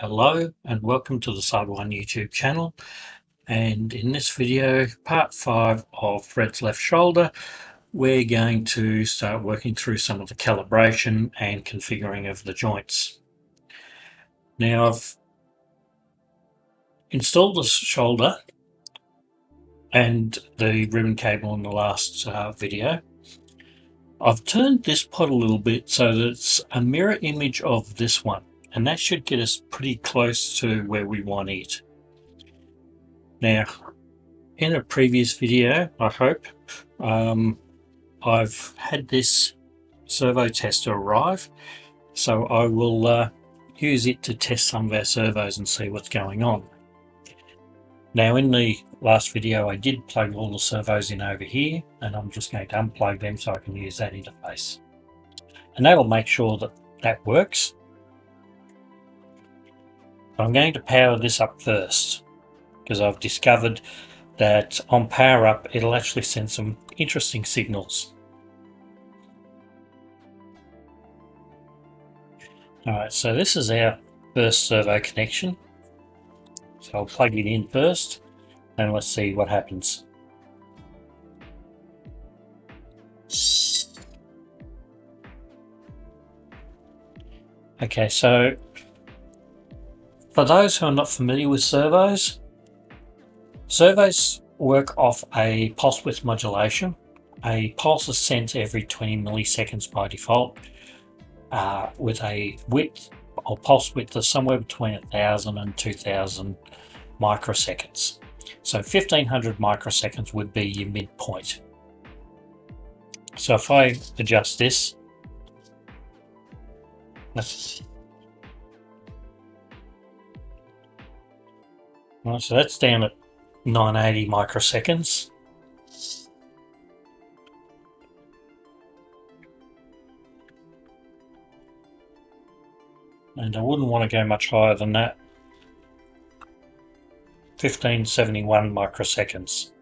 Hello and welcome to the Cyber1 YouTube channel, and in this video, part 5 of Fred's left shoulder, we're going to start working through some of the calibration and configuring of the joints. Now I've installed the shoulder and the ribbon cable in the last video. I've turned this pod a little bit so that it's a mirror image of this one, and that should get us pretty close to where we want it. Now, in a previous video, I hope, I've had this servo tester arrive, so I will use it to test some of our servos and see what's going on. Now, in the last video, I did plug all the servos in over here, and I'm just going to unplug them so I can use that interface. And that will make sure that that works. I'm going to power this up first, because I've discovered that on power up it'll actually send some interesting signals. Alright, so this is our first servo connection. So I'll plug it in first and let's see what happens. Okay, so for those who are not familiar with servos, servos work off a pulse width modulation. A pulse is sent every 20 milliseconds by default, with a width or pulse width of somewhere between 1000 and 2000 microseconds. So 1500 microseconds would be your midpoint. So if I adjust this, right, so that's down at 980 microseconds. And I wouldn't want to go much higher than that. 1571 microseconds.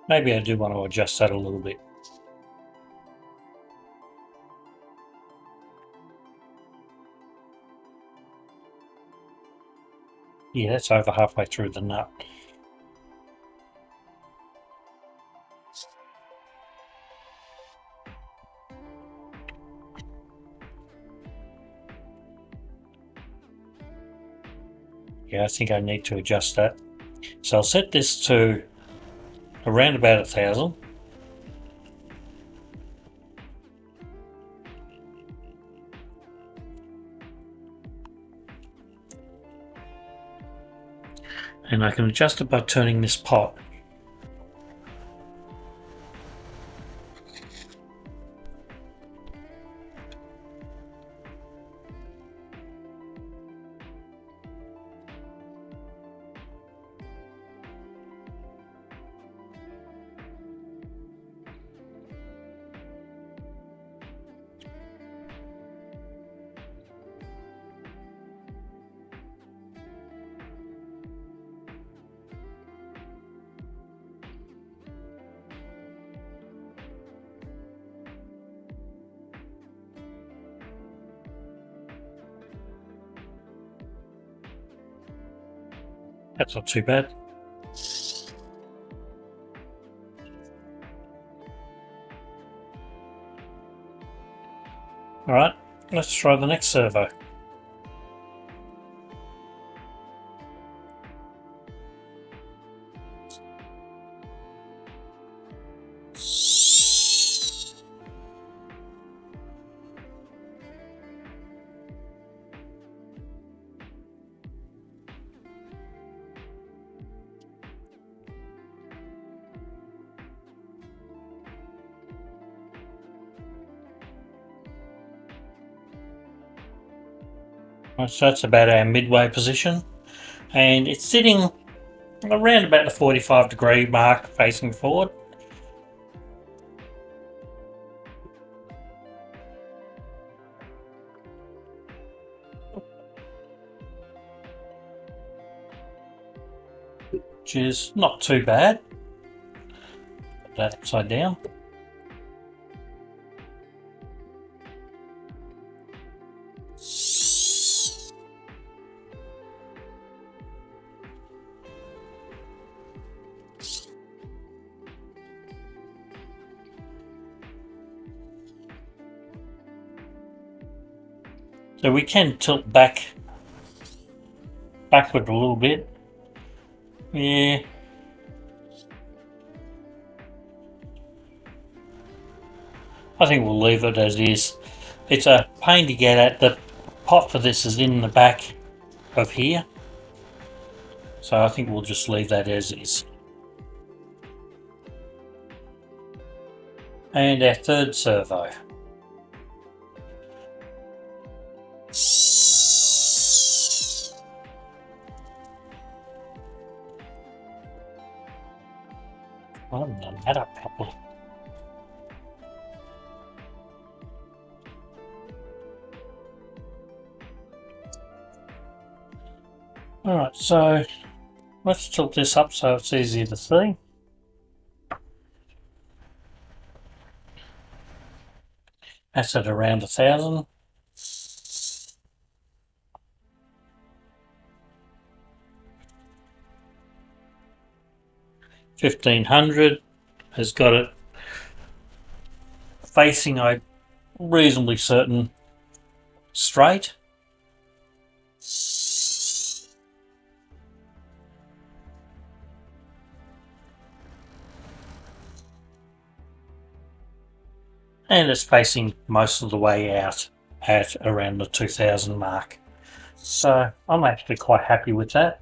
Maybe I do want to adjust that a little bit. Yeah, that's over halfway through the nut. Yeah, I think I need to adjust that. So I'll set this to around about 1000. And I can adjust it by turning this pot. That's not too bad. Alright, let's try the next servo. So that's about our midway position, and it's sitting around about the 45-degree mark facing forward. Which is not too bad. Put that upside down. So we can tilt backward a little bit. Yeah. I think we'll leave it as is. It's a pain to get at. The pot for this is in the back of here. So I think we'll just leave that as is. And our third servo. I haven't done that up properly. Alright, so let's tilt this up so it's easier to see. That's at around 1,000. $1,500 has got it facing, I'm reasonably certain, straight. And it's facing most of the way out at around the 2,000 mark. So I'm actually quite happy with that.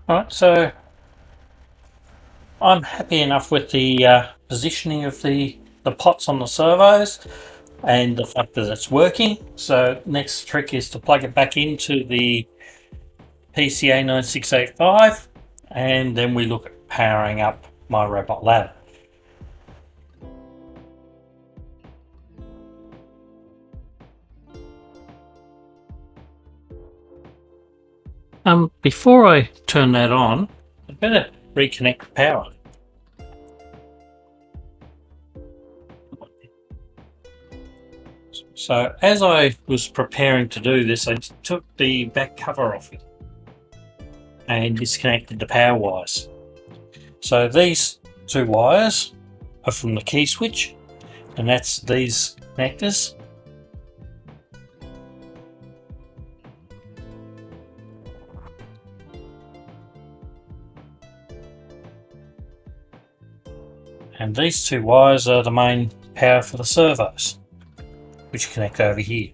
Alright, so I'm happy enough with the positioning of the pots on the servos and the fact that it's working. So next trick is to plug it back into the PCA 9685 and then we look at powering up MyRobotLab. Before I turn that on, I better reconnect the power. So as I was preparing to do this, I took the back cover off it and disconnected the power wires. So these two wires are from the key switch, and that's these connectors. And these two wires are the main power for the servos, which connect over here.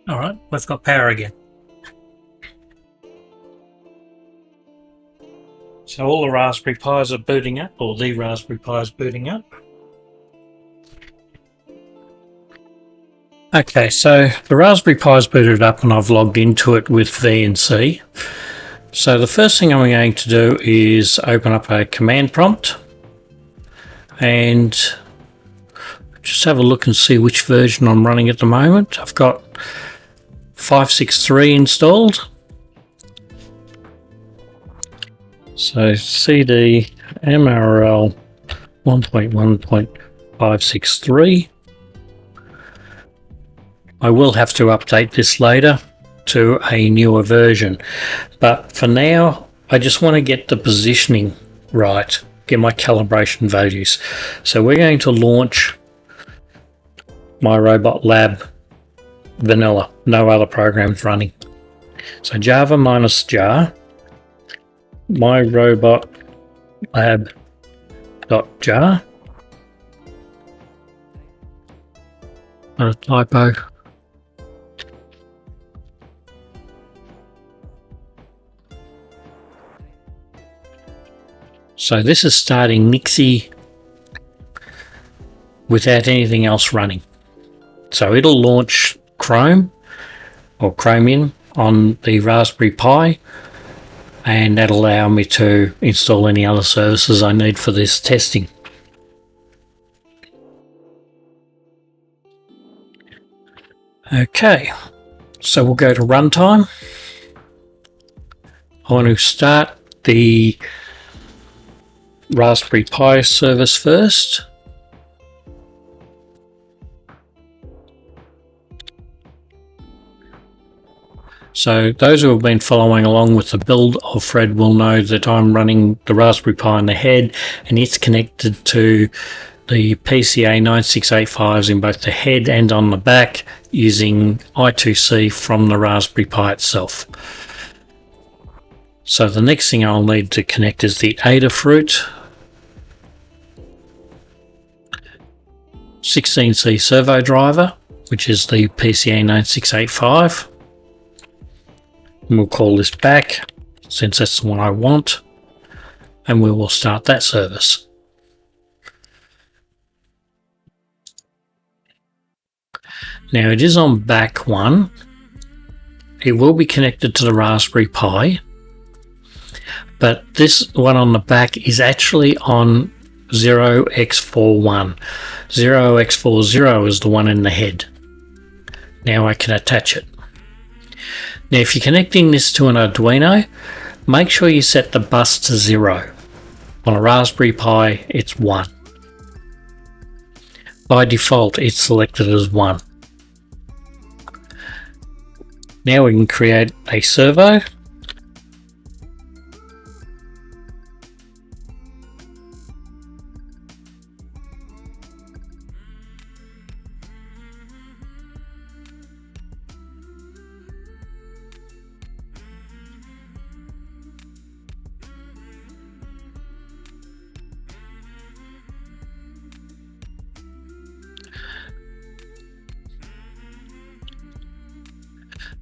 Alright, we've got power again. So all the Raspberry Pis are booting up, or the Raspberry Pi is booting up. Okay, so the Raspberry Pi is booted up and I've logged into it with VNC. So the first thing I'm going to do is open up a command prompt and just have a look and see which version I'm running at the moment. I've got 563 installed. So cd mrl 1.1.563. I will have to update this later to a newer version, but for now I just want to get the positioning right, get my calibration values. So we're going to launch MyRobotLab vanilla, no other programs running. So java -jar MyRobotLab.jar. Not a typo. So this is starting Nixie without anything else running. So it'll launch Chrome or Chromium on the Raspberry Pi, and that'll allow me to install any other services I need for this testing. Okay, so we'll go to runtime. I want to start the Raspberry Pi service first. So those who have been following along with the build of Fred will know that I'm running the Raspberry Pi on the head, and it's connected to the PCA 9685s in both the head and on the back using I2C from the Raspberry Pi itself. So the next thing I'll need to connect is the Adafruit 16C servo driver, which is the PCA 9685. And we'll call this back, since that's the one I want, and we will start that service. Now it is on back 1. It will be connected to the Raspberry Pi, but this one on the back is actually on 0x41. 0x40 is the one in the head. Now I can attach it. Now if you're connecting this to an Arduino, make sure you set the bus to 0. On a Raspberry Pi it's 1. By default it's selected as 1. Now we can create a servo.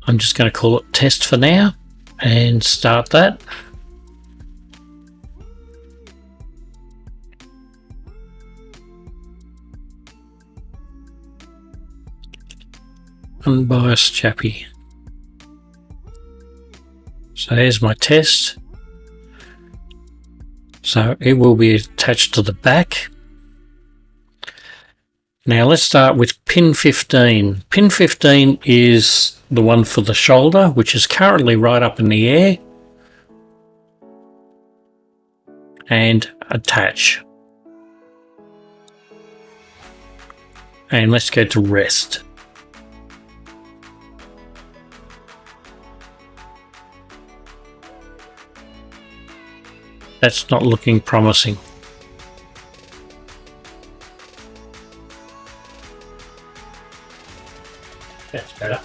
I'm just going to call it test for now and start that. Unbiased chappy. So here's my test. So it will be attached to the back. Now let's start with pin 15. Pin 15 is the one for the shoulder, which is currently right up in the air. And attach. And let's go to rest. That's not looking promising. That's better.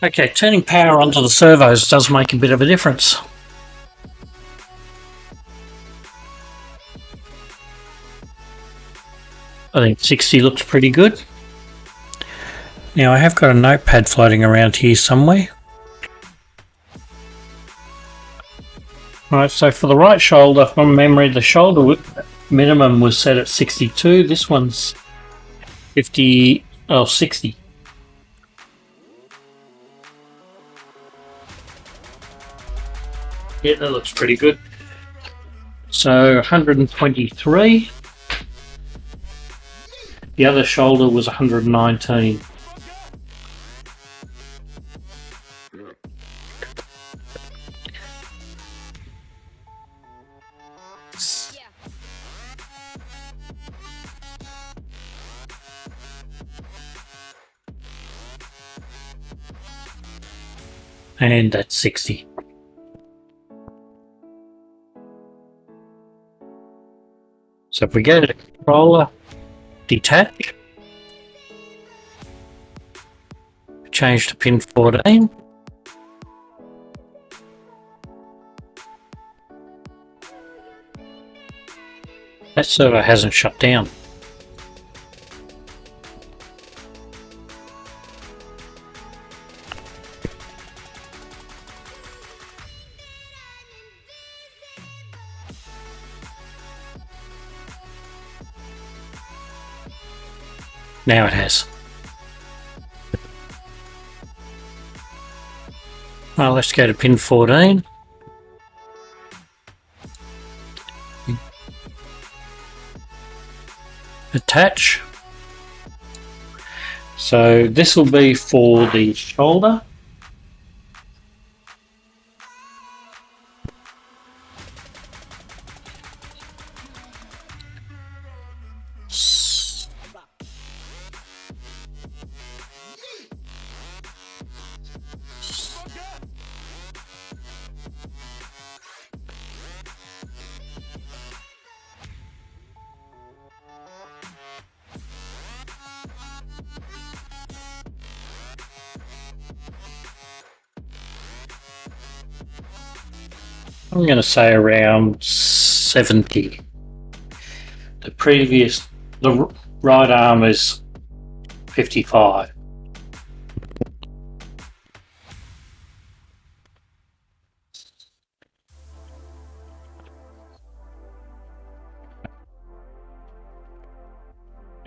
Okay, turning power onto the servos does make a bit of a difference. I think 60 looks pretty good. Now I have got a notepad floating around here somewhere. Right, so for the right shoulder, from memory, the shoulder minimum was set at 62. This one's 60. Yeah, that looks pretty good. So 123. The other shoulder was 119. And that's 60. So if we go to the controller, detach, change to pin 14. That servo hasn't shut down. Now it has. Well, let's go to pin 14. Attach. So this will be for the shoulder. I'm going to say around 70. The right arm is 55.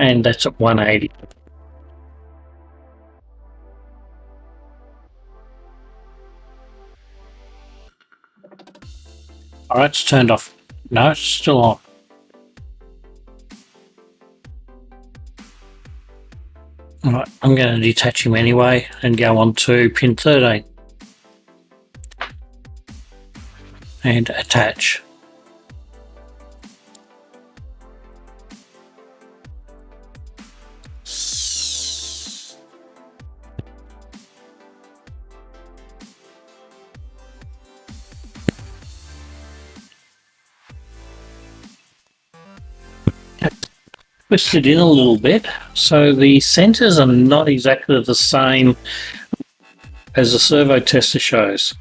And that's at 180. Alright, it's turned off. No, it's still on. Alright, I'm going to detach him anyway and go on to pin 13. And attach. Twist it in a little bit, so the centers are not exactly the same as the servo tester shows.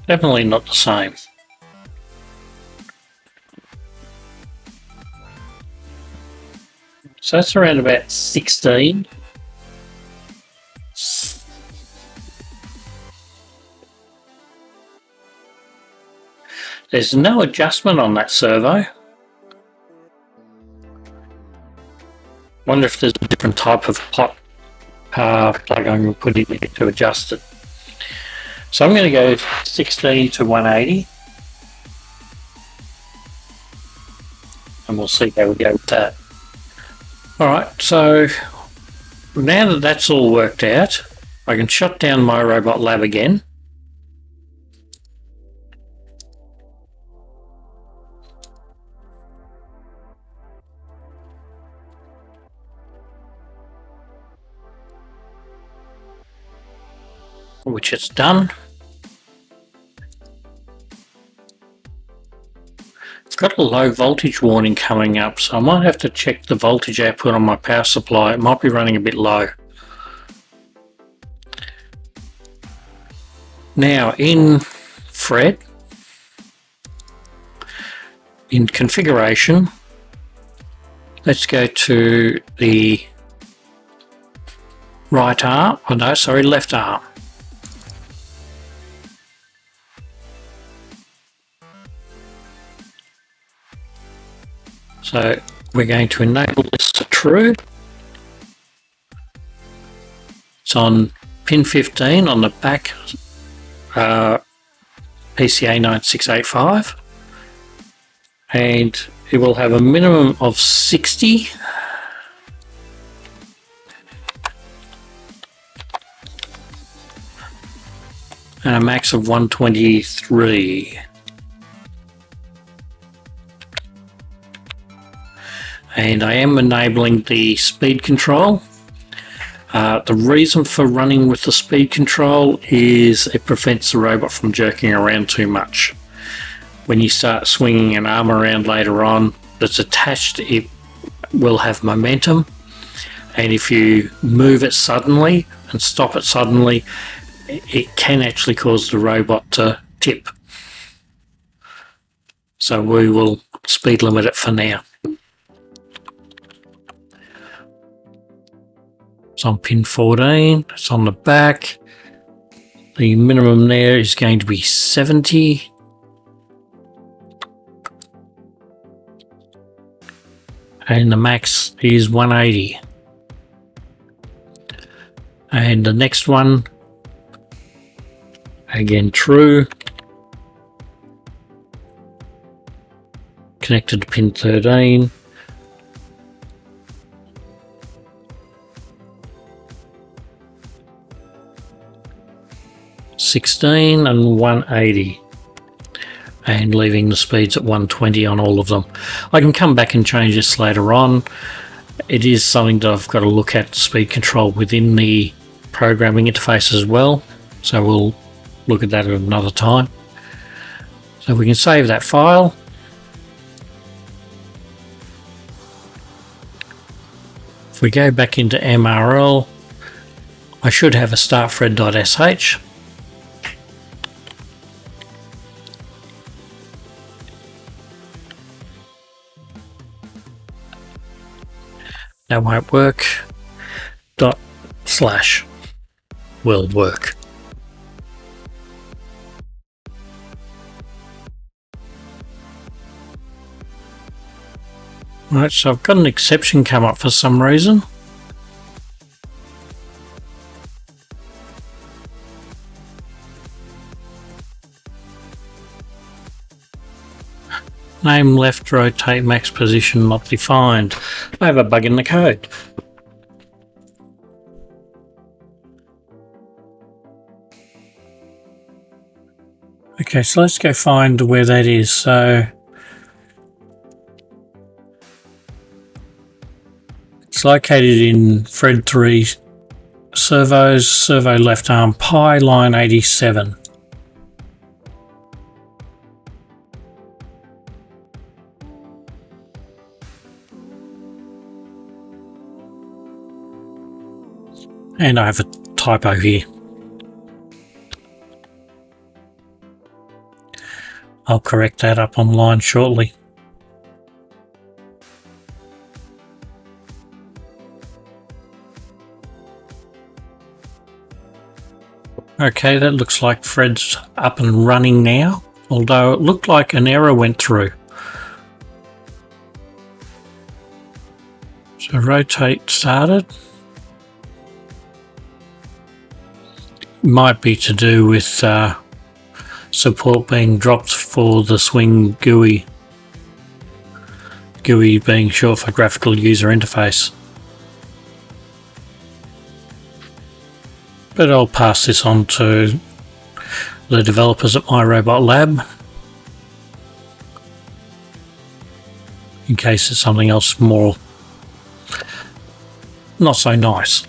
Definitely not the same. So that's around about 16. There's no adjustment on that servo. Wonder if there's a different type of pot plug I'm going to put in there to adjust it. So I'm going to go 16 to 180. And we'll see how we go with that. Alright, so now that that's all worked out, I can shut down MyRobotLab again. Which it's done. I've got a low voltage warning coming up, so I might have to check the voltage output on my power supply. It might be running a bit low. Now in Fred, in configuration, let's go to the right arm, oh no, sorry, left arm. So we're going to enable this to true. It's on pin 15 on the back PCA 9685, and it will have a minimum of 60 and a max of 123. And I am enabling the speed control. The reason for running with the speed control is it prevents the robot from jerking around too much. When you start swinging an arm around later on that's attached, it will have momentum, and if you move it suddenly and stop it suddenly, it can actually cause the robot to tip. So we will speed limit it for now. It's on pin 14, it's on the back. The minimum there is going to be 70. and the max is 180. And the next one, again true, connected to pin 13. (16) and 180, and leaving the speeds at 120 on all of them. I can come back and change this later on. It is something that I've got to look at speed control within the programming interface as well, so we'll look at that at another time. So we can save that file. If we go back into MRL, I should have a startfred.sh. That won't work. // will work. Right, so I've got an exception come up for some reason. Name left rotate max position not defined. I have a bug in the code. Okay, so let's go find where that is. So it's located in Fred 3 servos, servo left arm pi, line 87. And I have a typo here. I'll correct that up online shortly. Okay, that looks like Fred's up and running now, although it looked like an error went through. So rotate started. Might be to do with support being dropped for the swing GUI. GUI being short for graphical user interface. But I'll pass this on to the developers at MyRobotLab in case it's something else more not so nice.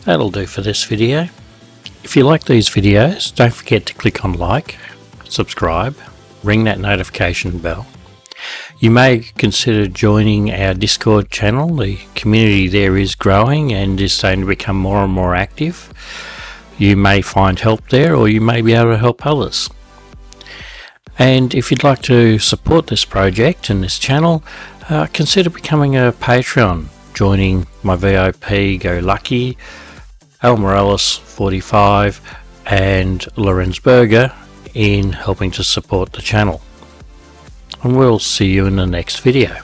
That'll do for this video. If you like these videos, don't forget to click on like, subscribe, ring that notification bell. You may consider joining our Discord channel. The community there is growing and is starting to become more and more active. You may find help there, or you may be able to help others. And if you'd like to support this project and this channel, consider becoming a Patreon, joining my VIP Go Lucky, Al Morales 45 and Lorenz Berger in helping to support the channel. And we'll see you in the next video.